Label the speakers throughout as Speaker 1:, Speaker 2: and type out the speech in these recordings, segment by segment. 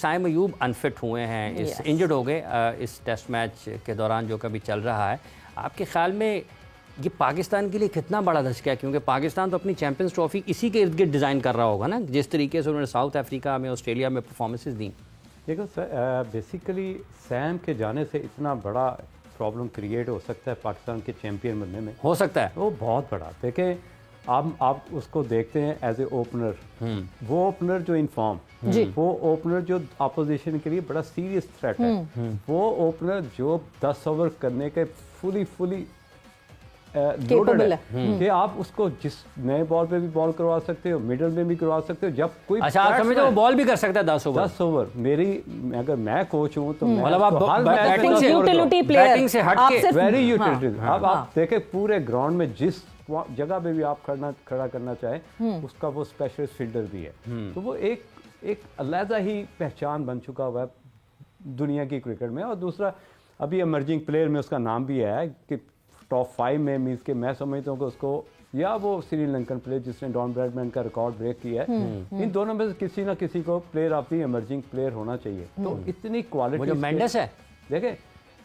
Speaker 1: Saim Ayub unfit हुए हैं, इस इंजर्ड हो गए इस टेस्ट मैच के दौरान जो कभी चल रहा है। आपके ख्याल में ये पाकिस्तान के लिए कितना बड़ा धचका है? क्योंकि पाकिस्तान तो अपनी चैंपियंस ट्रॉफी इसी के इर्द गिर्द डिज़ाइन कर रहा होगा ना, जिस तरीके से उन्होंने साउथ अफ्रीका में, ऑस्ट्रेलिया में परफॉर्मेंसेस दी।
Speaker 2: देखो बेसिकली सैम के जाने से इतना बड़ा प्रॉब्लम क्रिएट हो सकता है पाकिस्तान के चैंपियन बनने में,
Speaker 1: हो सकता है
Speaker 2: वो बहुत बड़ा। देखें आप उसको देखते हैं एज ए ओपनर, वो ओपनर जो इन फॉर्म, वो ओपनर जो अपोजिशन के लिए बड़ा सीरियस थ्रेट है, वो ओपनर जो 10 ओवर करने के फुली लोडेड है कि आप उसको जिस नए बॉल पे भी बॉल करवा सकते हो, मिडल में भी करवा सकते हो, जब कोई
Speaker 1: अच्छा आप समझते हो वो बॉल भी कर सकता है 10 ओवर।
Speaker 2: अगर मैं कोच हूँ तो
Speaker 1: मतलब आप बैटिंग से हट के
Speaker 2: वेरी यूटिलिटी। अब आप देखें पूरे ग्राउंड में जिस जगह पे भी आप खड़ा करना चाहे उसका वो स्पेशलिस्ट फील्डर भी है, तो वो एक अलग ही पहचान बन चुका हुआ है दुनिया की क्रिकेट में। और दूसरा अभी इमर्जिंग प्लेयर में उसका नाम भी है कि टॉप 5 में मीन्स के मैं समझता हूँ कि उसको, या वो श्रीलंकन प्लेयर जिसने डॉन ब्रैडमैन का रिकॉर्ड ब्रेक किया है, इन दोनों में से किसी ना किसी को player of the emerging player होना चाहिए। तो इतनी क्वालिटी
Speaker 1: जो मेंडिस है,
Speaker 2: देखें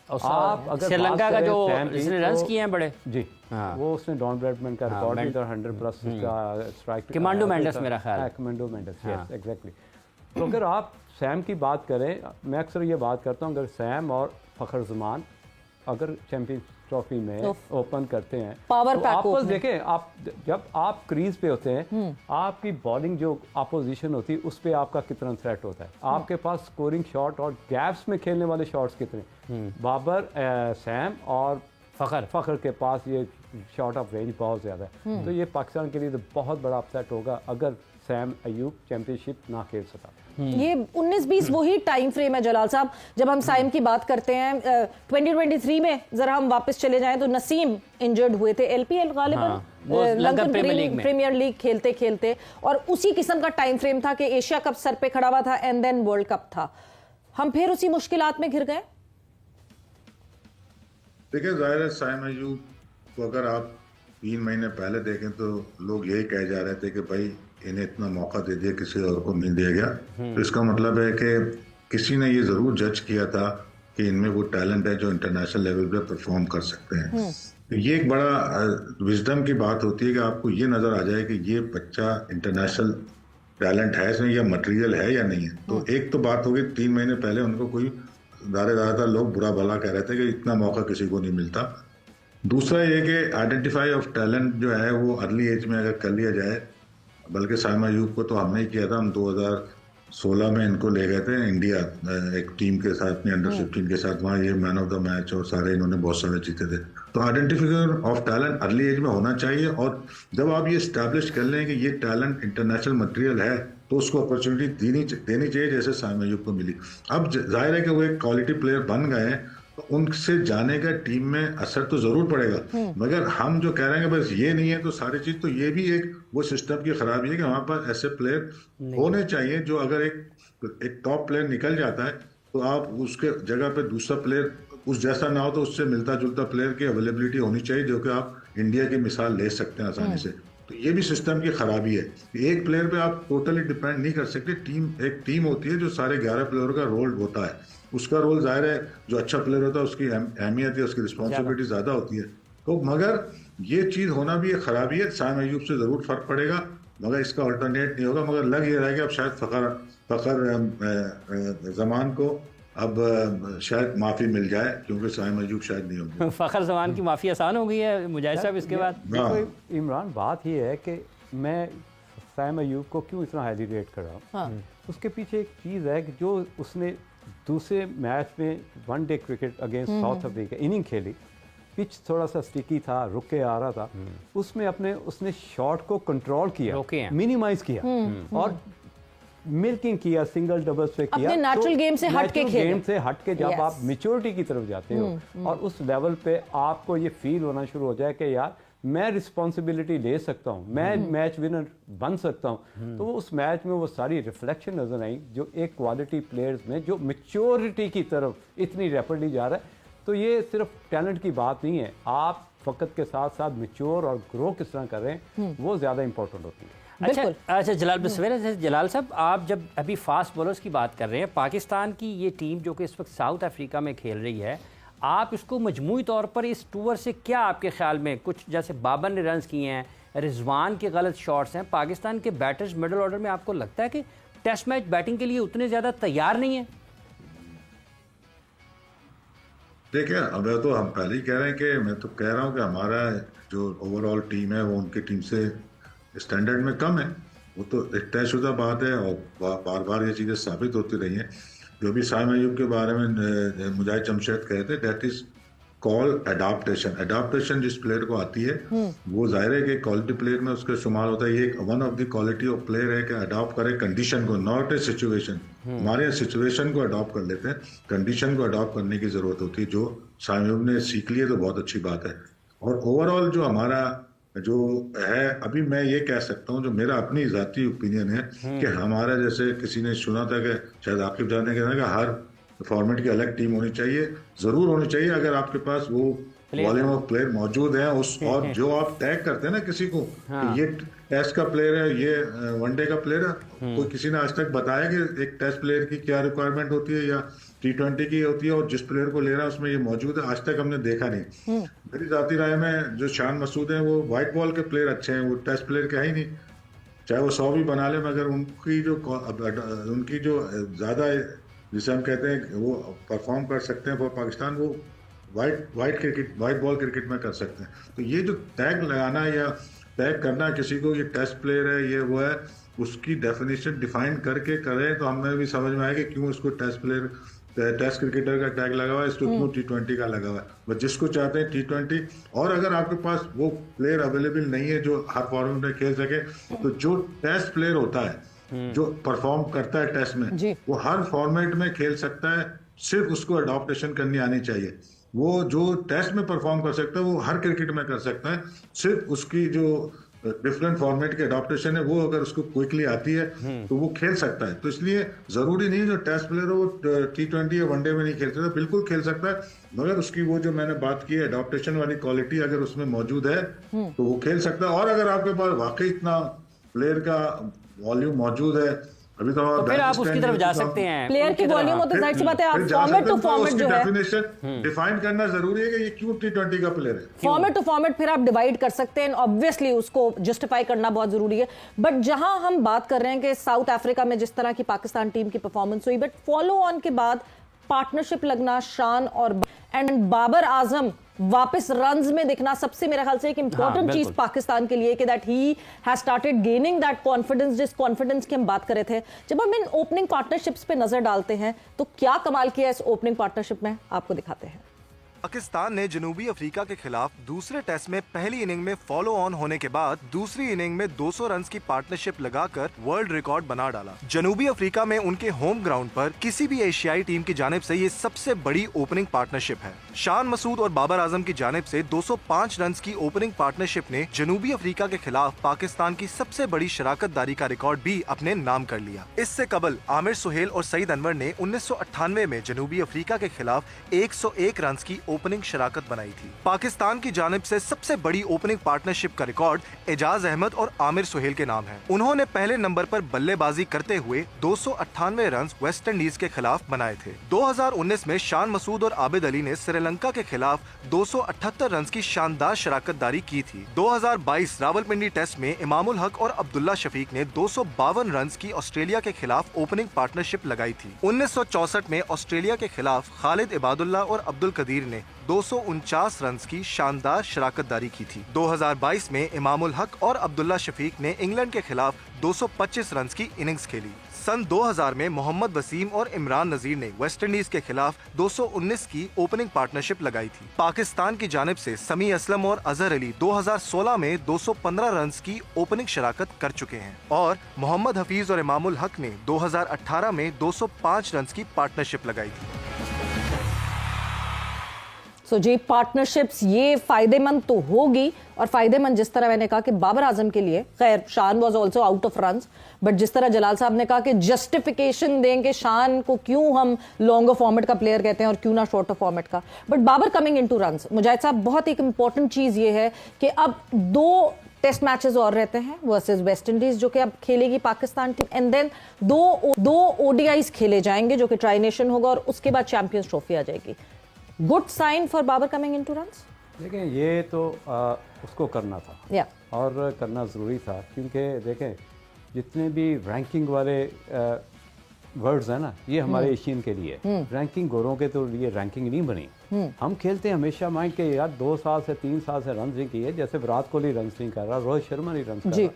Speaker 2: आप अगर
Speaker 1: श्रीलंका का जो जिसने रन्स किए हैं बड़े
Speaker 2: जी, वो उसने डॉन ब्रैडमैन का रिकॉर्ड भी था 100+ का स्ट्राइक।
Speaker 1: कमांडो मेंडिस मेरा ख्याल है,
Speaker 2: कमांडो मेंडिस, यस एग्जैक्टली। तो अगर आप सैम की बात करें, मैं अक्सर ये बात करता हूँ, अगर सैम और फखर जमान अगर चैंपियंस ट्रॉफी में ओपन करते हैं
Speaker 3: पावर
Speaker 2: तो आपस देखें, आप जब आप क्रीज पे होते हैं, आपकी बॉलिंग जो अपोजिशन होती है उस पे आपका कितना थ्रेट होता है, आपके पास स्कोरिंग शॉट और गैप्स में खेलने वाले शॉट्स कितने। बाबर, सैम और फखर के पास ये शॉट ऑफ रेंज बहुत ज़्यादा है। तो ये पाकिस्तान के लिए तो बहुत बड़ा अपसेट होगा अगर सैम अयूब चैंपियनशिप ना खेल सका।
Speaker 3: ये 19-20 वही टाइम फ्रेम है जलाल साहब, जब हम साइम की बात करते हैं। 2023 में जरा हम वापस चले जाएं तो नसीम इंजर्ड हुए थे, LPL गालिबन लंदन प्रीमियर लीग खेलते खेलते, और उसी किस्म का टाइम फ्रेम था कि एशिया कप सर पे खड़ा हुआ था एंड देन वर्ल्ड कप था। हम फिर उसी मुश्किलात में घिर गए।
Speaker 4: देखिए जाहिर है साइम अयूब को अगर आप 3 महीने पहले देखें तो लोग यही कहे जा रहे थे कि भाई इन्हें इतना मौका दे दिया, किसी और को नहीं दिया गया। तो इसका मतलब है कि किसी ने ये जरूर जज किया था कि इनमें वो टैलेंट है जो इंटरनेशनल लेवल पे परफॉर्म कर सकते हैं। तो ये एक बड़ा विजडम की बात होती है कि आपको ये नजर आ जाए कि ये बच्चा इंटरनेशनल टैलेंट है इसमें या मटेरियल है या नहीं है। तो एक तो बात होगी 3 महीने पहले उनको कोई ज्यादातर लोग बुरा भला कह रहे थे कि इतना मौका किसी को नहीं मिलता। दूसरा ये कि आइडेंटिफाई ऑफ टैलेंट जो है वो अर्ली एज में अगर कर लिया जाए, बल्कि साइम अयूब को तो हमने ही किया था, हम 2016 में इनको ले गए थे इंडिया एक टीम के साथ में, अंडर 15 के साथ, वहाँ ये मैन ऑफ द मैच और सारे इन्होंने बहुत सारे जीते थे। तो identification of talent early age में होना चाहिए, और जब आप ये स्टैब्लिश कर लें कि ये टैलेंट इंटरनेशनल मटेरियल है तो उसको अपॉर्चुनिटी देनी चाहिए जैसे साइम अयूब को मिली। अब जाहिर है कि वो एक क्वालिटी प्लेयर बन गए हैं तो उनसे जाने का टीम में असर तो जरूर पड़ेगा, मगर हम जो कह रहे हैं कि बस ये नहीं है तो सारी चीज, तो ये भी एक वो सिस्टम की खराबी है कि हमारे पास ऐसे प्लेयर होने चाहिए जो अगर एक टॉप प्लेयर निकल जाता है तो आप उसके जगह पे दूसरा प्लेयर उस जैसा ना हो तो उससे मिलता जुलता प्लेयर की अवेलेबिलिटी होनी चाहिए, जो कि आप इंडिया की मिसाल ले सकते हैं आसानी से। तो ये भी सिस्टम की खराबी है, एक प्लेयर पे आप टोटली डिपेंड नहीं कर सकते। एक टीम होती है जो सारे 11 प्लेयरों का रोल होता है, उसका रोल जाहिर है जो अच्छा प्लेयर होता है उसकी अहमियत है, उसकी रिस्पॉन्सिबिलिटी ज्यादा होती है। तो मगर ये चीज होना भी एक खराबी है। साइम अयूब से जरूर फर्क पड़ेगा, मगर इसका अल्टरनेट नहीं होगा। मगर लग ये रहा है कि अब शायद फखर जमान को अब शायद माफी मिल जाए, क्योंकि साइम अयूब शायद नहीं होंगे।
Speaker 1: फखर जमान की माफी आसान हो गई है मुजाहिद साहब इसके बाद।
Speaker 2: देखो इमरान, बात ये है कि मैं साइम अयूब को क्यों इतना हाईली रेट कर रहा हूँ, उसके पीछे एक चीज़ है कि जो उसने दूसरे मैच में one day cricket against south Africa inning खेली, पिच थोड़ा सा स्टिकी था, रुक के आ रहा था, उसमें उसने शॉट को कंट्रोल किया, मिनिमाइज किया और मिल्किंग किया, सिंगल डबल्स पे किया,
Speaker 3: नेचुरल गेम से हट के खेले।
Speaker 2: गेम से हट के जब आप मैच्योरिटी की तरफ जाते हो और उस लेवल पे आपको ये फील होना शुरू हो जाए कि यार मैं रिस्पॉन्सिबिलिटी ले सकता हूँ, मैं मैच विनर बन सकता हूँ, तो उस मैच में वो सारी रिफ्लेक्शन नजर आई जो एक क्वालिटी प्लेयर्स में जो मैच्योरिटी की तरफ इतनी रैपिडली जा रहा है। तो ये सिर्फ टैलेंट की बात नहीं है, आप फ़कत के साथ साथ मैच्योर और ग्रो किस तरह कर रहे हैं वो ज़्यादा इंपॉर्टेंट होती है।
Speaker 1: अच्छा जलाल साहब, आप जब अभी फास्ट बॉलर्स की बात कर रहे हैं, पाकिस्तान की ये टीम जो कि इस वक्त साउथ अफ्रीका में खेल रही है, आप इसको मजमूई तौर पर इस टूर से क्या आपके ख्याल में, कुछ जैसे बाबर ने रन्स किए हैं, रिजवान के गलत शॉट्स हैं, पाकिस्तान के बैटर्स मिडिल ऑर्डर में आपको लगता है कि टेस्ट मैच बैटिंग के लिए उतने ज़्यादा तैयार नहीं है?
Speaker 4: देखिए, अब तो हम पहले ही कह रहे हैं कि मैं तो कह रहा हूं कि हमारा जो ओवरऑल टीम है वो उनकी टीम से स्टैंडर्ड में कम है। वो तो एक तयशुदा बात है और बार बार ये चीज़ें साबित होती रही हैं। जो भी साइम अयूब के बारे में मुजाहिद जमशेद कहते, that is call adaptation. Adaptation जिस प्लेयर को आती है वो जाहिर है कि क्वालिटी प्लेयर में उसका शुमार होता है। ये one of the quality of player है कि अडॉप्ट करे कंडीशन को, नॉट ए सिचुएशन। हमारे यहाँ सिचुएशन को अडॉप्ट कर लेते हैं, कंडीशन को अडॉप्ट करने की जरूरत होती है। जो साइम अयूब ने सीख लिया तो बहुत अच्छी बात है। और ओवरऑल जो हमारा जो है, अभी मैं ये कह सकता हूँ, जो मेरा अपनी ज़ाती ओपिनियन है कि हमारा, जैसे किसी ने सुना था कि शायद आकिब जान ने कहना कि हर फॉर्मेट की अलग टीम होनी चाहिए, ज़रूर होनी चाहिए अगर आपके पास वो वॉल्यूम ऑफ प्लेयर मौजूद है। उस और जो आप टैग करते हैं ना किसी को, ये टेस्ट का प्लेयर है, ये वनडे का प्लेयर है, कोई किसी ने आज तक बताया कि एक टेस्ट प्लेयर की क्या रिक्वायरमेंट होती है या T20 की होती है, और जिस प्लेयर को ले रहा है उसमें ये मौजूद है? आज तक हमने देखा नहीं। मेरी जाती राय में जो शान मसूद हैं वो वाइट बॉल के प्लेयर अच्छे हैं, वो टेस्ट प्लेयर के है ही नहीं। चाहे वो 100 भी बना ले, मगर उनकी जो ज़्यादा, जिसे हम कहते हैं वो परफॉर्म कर सकते हैं फॉर पाकिस्तान, वो वाइट बॉल क्रिकेट में कर सकते हैं। तो ये जो टैग लगाना या टैग करना किसी को, ये टेस्ट प्लेयर है, ये वो है, उसकी डेफिनेशन डिफाइन करके करें तो हमें भी समझ में आए कि क्यों इसको टेस्ट प्लेयर, टेस्ट क्रिकेटर का टैग लगा हुआ है, इसको क्यों T20 का लगा हुआ है। बस जिसको चाहते हैं T20, और अगर आपके पास वो प्लेयर अवेलेबल नहीं है जो हर फॉर्मेट में खेल सके, तो जो टेस्ट प्लेयर होता है जो परफॉर्म करता है टेस्ट में, वो हर फॉर्मेट में खेल सकता है। सिर्फ उसको अडॉप्टेशन करनी आनी चाहिए। वो जो टेस्ट में परफॉर्म कर सकता है वो हर क्रिकेट में कर सकता है। सिर्फ उसकी जो डिफरेंट फॉर्मेट की अडॉप्टेशन है वो अगर उसको क्विकली आती है तो वो खेल सकता है। तो इसलिए जरूरी नहीं जो टेस्ट प्लेयर हो वो T20 या वनडे में नहीं खेल सकता, बिल्कुल खेल सकता है, मगर उसकी वो जो मैंने बात की है अडॉप्टेशन वाली क्वालिटी अगर उसमें मौजूद है तो वो खेल सकता है। और अगर आपके पास वाकई इतना प्लेयर का वॉल्यूम मौजूद है, अभी तो
Speaker 1: फिर आप उसकी तरफ जा सकते हैं।
Speaker 3: प्लेयर की वॉल्यूम होती है, जाहिर सी बात है, आप फॉर्मेट टू फॉर्मेट जो है
Speaker 4: डेफिनेशन डिफाइन करना जरूरी है कि ये क्यों T20 का प्लेयर है।
Speaker 3: फॉर्मेट टू फॉर्मेट फिर आप डिवाइड कर सकते हैं, ऑब्वियसली उसको जस्टिफाई करना बहुत जरूरी है। बट जहां हम बात कर रहे हैं कि साउथ अफ्रीका में जिस तरह की पाकिस्तान टीम की परफॉर्मेंस हुई, बट फॉलो ऑन के बाद पार्टनरशिप लगना, शान और बाबर आजम वापस रन्स में दिखना, सबसे मेरे ख्याल से एक इंपॉर्टेंट चीज पाकिस्तान के लिए कि that he has started gaining that confidence, जिस कॉन्फिडेंस की हम बात कर रहे थे। जब हम इन ओपनिंग पार्टनरशिप्स पे नजर डालते हैं तो क्या कमाल किया इस ओपनिंग पार्टनरशिप में, आपको दिखाते हैं।
Speaker 5: पाकिस्तान ने जनूबी अफ्रीका के खिलाफ दूसरे टेस्ट में पहली इनिंग में फॉलो ऑन होने के बाद दूसरी इनिंग में 200 रन्स की पार्टनरशिप लगाकर वर्ल्ड रिकॉर्ड बना डाला। जनूबी अफ्रीका में उनके होम ग्राउंड पर किसी भी एशियाई टीम की जानिब से ये सबसे बड़ी ओपनिंग पार्टनरशिप है। शान मसूद और बाबर आजम की जानिब से 205 रन्स की ओपनिंग पार्टनरशिप ने जनूबी अफ्रीका के खिलाफ पाकिस्तान की सबसे बड़ी शराकतदारी का रिकॉर्ड भी अपने नाम कर लिया। इससे कबल आमिर सुहेल और सईद अनवर ने 1998 में जनूबी अफ्रीका के खिलाफ 101 रन्स की ओपनिंग शराकत बनाई थी। पाकिस्तान की जानिब से सबसे बड़ी ओपनिंग पार्टनरशिप का रिकॉर्ड एजाज अहमद और आमिर सुहेल के नाम है। उन्होंने पहले नंबर पर बल्लेबाजी करते हुए 298 रन वेस्ट इंडीज के खिलाफ बनाए थे। 2019 में शान मसूद और आबिद अली ने श्रीलंका के खिलाफ 278 रन की शानदार शराकतदारी की थी। 2022 रावलपिंडी टेस्ट में इमामुल हक और अब्दुल्ला शफीक ने 252 रन की ऑस्ट्रेलिया के खिलाफ ओपनिंग पार्टनरशिप लगाई थी। 1964 में ऑस्ट्रेलिया के खिलाफ खालिद इबादुल्ला और अब्दुल कदीर ने 249 रन की शानदार शराकतदारी की थी। 2022 में इमामुल हक और अब्दुल्ला शफीक ने इंग्लैंड के खिलाफ 225 रन की इनिंग्स खेली। सन 2000 में मोहम्मद वसीम और इमरान नजीर ने वेस्ट इंडीज के खिलाफ 219 की ओपनिंग पार्टनरशिप लगाई थी। पाकिस्तान की जानिब से समी असलम और अजहर अली 2016 में 215 रन की ओपनिंग शराकत कर चुके हैं और मोहम्मद हफीज और इमामुल हक ने 2018 में 205 रन की पार्टनरशिप लगाई थी।
Speaker 3: सो जी, पार्टनरशिप्स ये फायदेमंद तो होगी, और फायदेमंद जिस तरह मैंने कहा कि बाबर आजम के लिए, खैर शान was also out of runs, but जिस तरह जलाल साहब ने कहा कि जस्टिफिकेशन देंगे शान को क्यों हम लॉन्गर फॉर्मेट का प्लेयर कहते हैं और क्यों ना शॉर्टर फॉर्मेट का, but Babar coming into runs, Mujahid साहब बहुत एक इंपॉर्टेंट चीज ये है कि अब 2 टेस्ट मैचेस और रहते हैं वर्सेस वेस्ट इंडीज जो कि अब खेलेगी पाकिस्तान टीम, एंड देन दो ओडीआईज खेले जाएंगे जो कि ट्राई नेशन होगा, और उसके बाद चैंपियंस ट्रॉफी आ जाएगी। Good sign for Babar coming into runs?
Speaker 2: देखें, ये तो उसको करना था
Speaker 3: या
Speaker 2: और करना ज़रूरी था, क्योंकि देखें जितने भी रैंकिंग वाले वर्ड्स हैं ना, ये हमारे एशियन के लिए रैंकिंग, गोरों के तो लिए रैंकिंग नहीं बनी। हम खेलते हैं हमेशा माइंड के यार 2 साल से 3 साल से रन नहीं किए, जैसे विराट कोहली रन नहीं कर रहा, रोहित शर्मा नहीं रन कर रहा,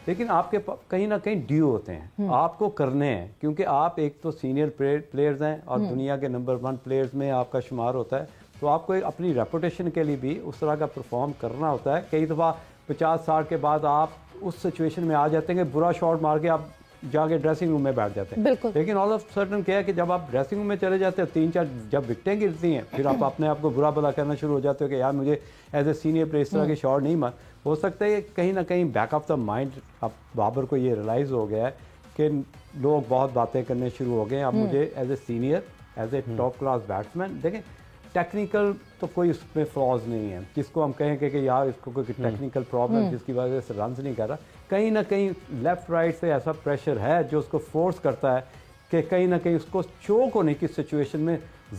Speaker 2: लेकिन आपके कहीं ना कहीं ड्यू होते हैं, आपको करने हैं, क्योंकि आप एक तो सीनियर प्लेयर्स हैं और दुनिया के नंबर 1 प्लेयर्स में आपका शुमार होता है, तो आपको अपनी रेपुटेशन के लिए भी उस तरह का परफॉर्म करना होता है। कई दफ़ा 50-60 के बाद आप उस सिचुएशन में आ जाते हैं कि बुरा शॉट मार के आप जाके ड्रेसिंग रूम में बैठ जाते हैं, लेकिन ऑल ऑफ सडन क्या है कि जब आप ड्रेसिंग रूम में चले जाते हो, 3-4 जब विकटें गिरती हैं, फिर आप अपने आप को बुरा भला करना शुरू हो जाते हो कि यार मुझे एज ए सीनियर प्लेयर इस तरह के शॉट नहीं मार। हो सकता है कि कहीं ना कहीं बैक ऑफ द माइंड अब बाबर को ये रियलाइज़ हो गया है कि लोग बहुत बातें करने शुरू हो गए हैं, अब मुझे as a senior, as a top class batsman, देखें टेक्निकल तो कोई उसमें फ्लॉज नहीं है, जिसको हम कहेंगे कि यार इसको कोई टेक्निकल प्रॉब्लम जिसकी वजह से रन नहीं कर रहा, कहीं ना कहीं लेफ्ट राइट से ऐसा प्रेशर है जो उसको फोर्स करता है कि कहीं ना कहीं उसको चोक होने की सिचुएशन में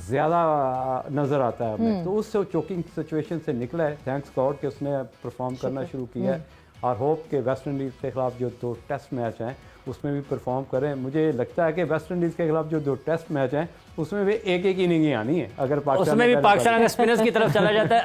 Speaker 2: ज़्यादा नज़र आता है हमें, तो उस चोकिंग सिचुएशन से निकला है, थैंक्स गॉड कि उसने परफॉर्म करना शुरू किया है, और होप के वेस्ट इंडीज़ के खिलाफ जो 2 टेस्ट मैच हैं उसमें भी परफॉर्म करें। मुझे लगता है कि वेस्ट इंडीज़ के खिलाफ जो 2 टेस्ट मैच हैं उसमें भी एक इनिंग ही आनी है, अगर
Speaker 1: उसमें भी पाकिस्तान अगर स्पिनर्स की तरफ चला जाता है